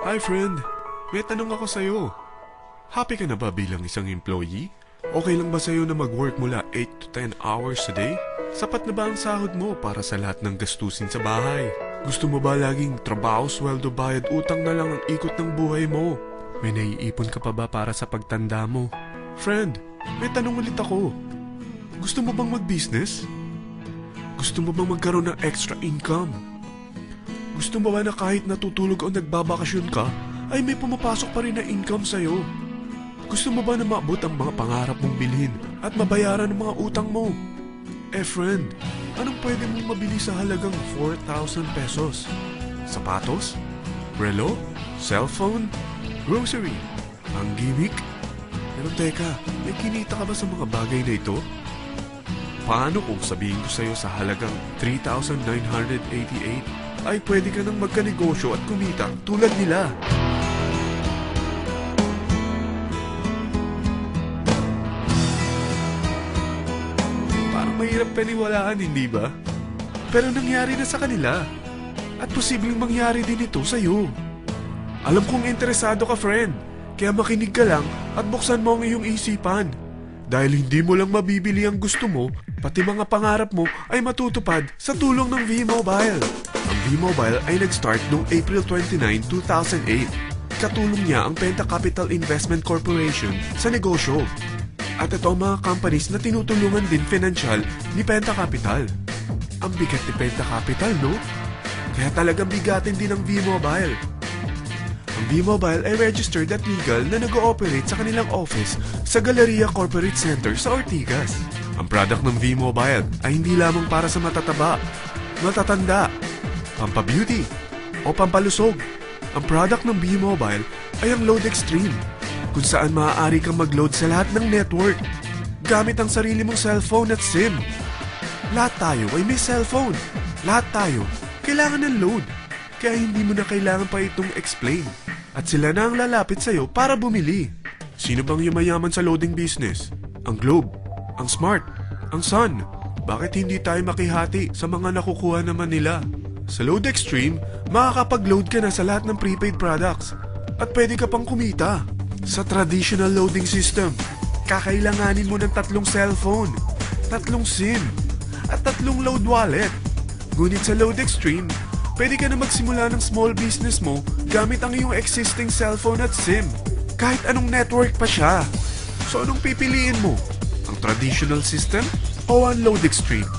Hi friend, may tanong ako sa'yo. Happy ka na ba bilang isang employee? Okay lang ba sa'yo na mag-work mula 8 to 10 hours a day? Sapat na ba ang sahod mo para sa lahat ng gastusin sa bahay? Gusto mo ba laging trabaho, sweldo, bayad, utang na lang ang ikot ng buhay mo? May naiipon ka pa ba para sa pagtanda mo? Friend, may tanong ulit ako. Gusto mo bang mag-business? Gusto mo bang magkaroon ng extra income? Gusto mo ba na kahit natutulog o nagbabakasyon ka, ay may pumapasok pa rin na income sa'yo? Gusto mo ba na maabot ang mga pangarap mong bilhin at mabayaran ang mga utang mo? Friend, anong pwede mong mabili sa halagang 4,000 pesos? Sapatos? Relo? Cellphone? Grocery? Ang gimmick? Pero teka, may kinita ka ba sa mga bagay na ito? Paano kung sabihin ko sa'yo sa halagang 3,988 ay pwede ka nang magkanegosyo at kumita tulad nila? Parang mahirap paniwalaan, hindi ba? Pero nangyari na sa kanila. At posibleng mangyari din ito sa'yo. Alam kong interesado ka, friend. Kaya makinig ka lang at buksan mo ang iyong isipan. Dahil hindi mo lang mabibili ang gusto mo, pati mga pangarap mo ay matutupad sa tulong ng V-Mobile. Ang V-Mobile ay nag-start noong April 29, 2008. Katulong niya ang Penta Capital Investment Corporation sa negosyo. At ito ang mga companies na tinutulungan din financial ni Penta Capital. Ang bigat ni Penta Capital, no? Kaya talagang bigatin din ang V-Mobile. Ang V-Mobile ay registered at legal na nag-ooperate sa kanilang office sa Galleria Corporate Center sa Ortigas. Ang product ng V-Mobile ay hindi lamang para sa matataba, matatanda, pampabeauty, o pampalusog. Ang product ng V-Mobile ay ang Load Extreme, kung saan maaari kang mag-load sa lahat ng network gamit ang sarili mong cellphone at SIM. Lahat tayo ay may cellphone. Lahat tayo kailangan ng load. Kaya hindi mo na kailangan pa itong explain. At sila na ang lalapit sa'yo para bumili. Sino bang yumayaman sa loading business? Ang Globe, ang Smart, ang Sun. Bakit hindi tayo makihati sa mga nakukuha naman nila? Sa Load Extreme, makakapag-load ka na sa lahat ng prepaid products. At pwede ka pang kumita. Sa traditional loading system, kakailanganin mo ng 3 cellphone, 3 SIM, at 3 load wallet. Ngunit sa Load Extreme, pwede ka na magsimula ng small business mo gamit ang iyong existing cellphone at SIM. Kahit anong network pa siya. So anong pipiliin mo? Ang traditional system o ang Load Extreme?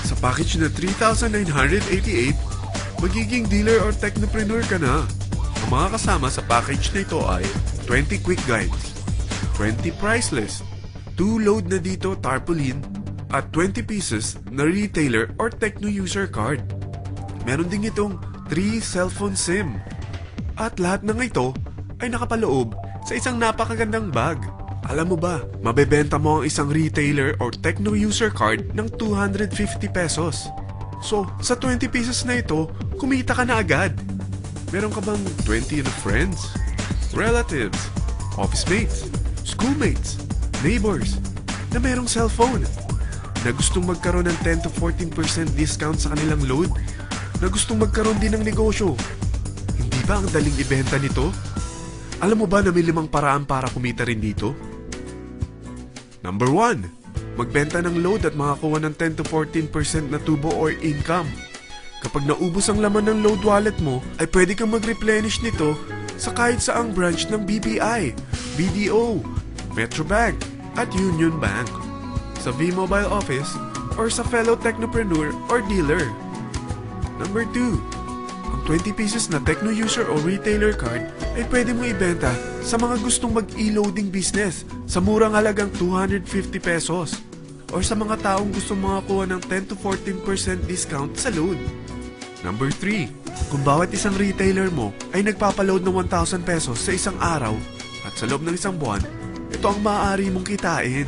Sa package na 3,988, magiging dealer or technopreneur ka na. Ang mga kasama sa package na ito ay 20 quick guides, 20 price list, 2 load na dito tarpaulin, at 20 pieces na retailer or techno user card. Meron din itong 3 cellphone SIM. At lahat ng ito ay nakapaloob sa isang napakagandang bag. Alam mo ba, mabebenta mo ang isang retailer or techno user card ng 250 pesos. So, sa 20 pieces na ito, kumita ka na agad. Meron ka bang 20 na friends, relatives, office mates, schoolmates, neighbors na merong cellphone, na gustong magkaroon ng 10 to 14% discount sa kanilang load, na gustong magkaroon din ng negosyo? Hindi ba ang daling ibenta nito? Alam mo ba na may 5 paraan para kumita rin dito? Number 1, magbenta ng load at makakuha ng 10 to 14% na tubo or income. Kapag naubos ang laman ng load wallet mo, ay pwede kang mag-replenish nito sa kahit saang branch ng BPI, BDO, Metrobank, at Union Bank, sa V-Mobile office, or sa fellow technopreneur or dealer. Number 2, ang 20 pieces na techno user o retailer card ay pwede mo ibenta sa mga gustong mag-e-loading business sa murang halagang 250 pesos, or sa mga taong gustong makakuha ng 10 to 14% discount sa load. Number 3, kung bawat isang retailer mo ay nagpapaload ng 1,000 pesos sa isang araw at sa loob ng isang buwan, ito ang maaari mong kitain.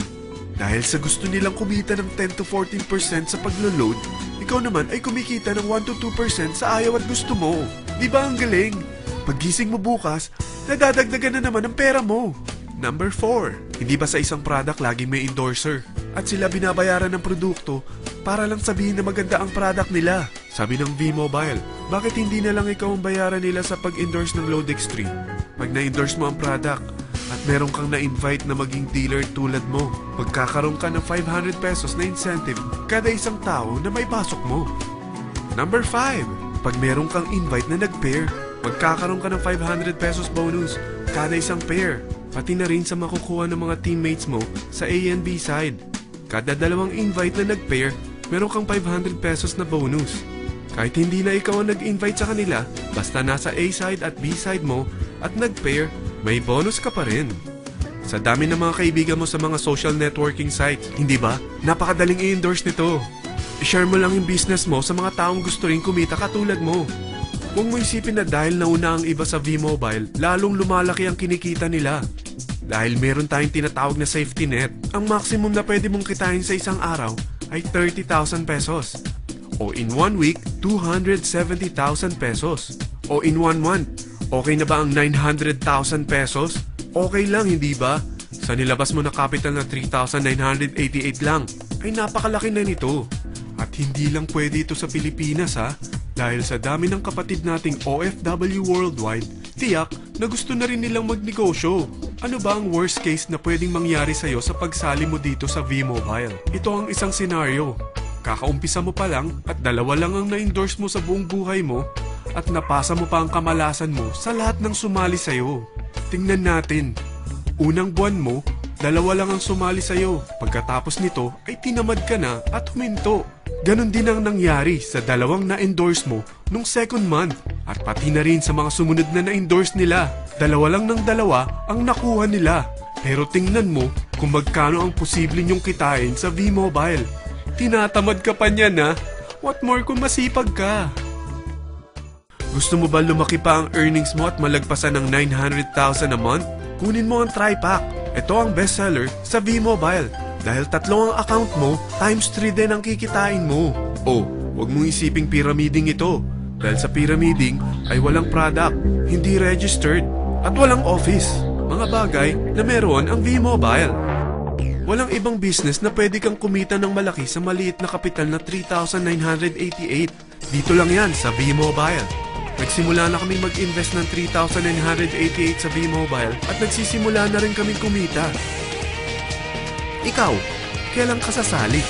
Dahil sa gusto nilang kumita ng 10 to 14% sa paglo-load, ikaw naman ay kumikita ng 1 to 2% sa ayaw at gusto mo. Di ba ang galing? Paggising mo bukas, nadadagdagan na naman ang pera mo. Number 4, hindi ba sa isang product laging may endorser? At sila binabayaran ng produkto para lang sabihin na maganda ang product nila. Sabi ng V-Mobile, bakit hindi na lang ikaw ang bayaran nila sa pag-endorse ng Load Extreme? Pag na-endorse mo ang product at meron kang na-invite na maging dealer tulad mo, magkakaroon ka ng 500 pesos na incentive kada isang tao na may pasok mo. Number 5, pag meron kang invite na nag-pair, magkakaroon ka ng 500 pesos bonus kada isang pair, pati na rin sa makukuha ng mga teammates mo sa A and B side. Kada dalawang invite na nag-pair, meron kang 500 pesos na bonus. Kahit hindi na ikaw ang nag-invite sa kanila, basta nasa A side at B side mo at nag-pair, may bonus ka pa rin. Sa dami ng mga kaibigan mo sa mga social networking sites, hindi ba? Napakadaling i-endorse nito. I-share mo lang yung business mo sa mga taong gusto rin kumita katulad mo. Huwag mo isipin na dahil nauna ang iba sa V-Mobile, lalong lumalaki ang kinikita nila. Dahil meron tayong tinatawag na safety net, ang maximum na pwede mong kitain sa isang araw ay 30,000 pesos. O in 1 week, 270,000 pesos. O in 1 month, okay na ba ang 900,000 pesos? Okay lang, hindi ba? Sa nilabas mo na capital na 3,988 lang, ay napakalaki na nito. At hindi lang pwede ito sa Pilipinas ha, dahil sa dami ng kapatid nating OFW worldwide, tiyak na gusto na rin nilang magnegosyo. Ano ba ang worst case na pwedeng mangyari sa'yo sa pagsali mo dito sa V-Mobile? Ito ang isang senaryo. Kakaumpisa mo pa lang at 2 lang ang na-endorse mo sa buong buhay mo at napasa mo pa ang kamalasan mo sa lahat ng sumali sa'yo. Tingnan natin. Unang buwan mo, 2 lang ang sumali sa'yo. Pagkatapos nito ay tinamad ka na at huminto. Ganon din ang nangyari sa 2 na-endorse mo nung second month at pati na rin sa mga sumunod na na-endorse nila. 2 lang ng 2 ang nakuha nila. Pero tingnan mo kung magkano ang posible nyong kitain sa V-Mobile. Tinatamad ka pa niyan ha? What more kung masipag ka? Gusto mo ba lumaki pa ang earnings mo at malagpasan ng 900,000 a month? Kunin mo ang TriPack. Ito ang bestseller sa V-Mobile. Dahil 3 ang account mo, times 3 din ang kikitain mo. Oh, huwag mong isiping pyramiding ito. Dahil sa pyramiding ay walang product, hindi registered, at walang office. Mga bagay na meron ang V-Mobile. Walang ibang business na pwede kang kumita ng malaki sa maliit na kapital na 3,988. Dito lang yan sa V-Mobile. Nagsimula na kami mag-invest ng 3,988 sa V-Mobile at nagsisimula na rin kami kumita. Ikaw, kailan ka sasali?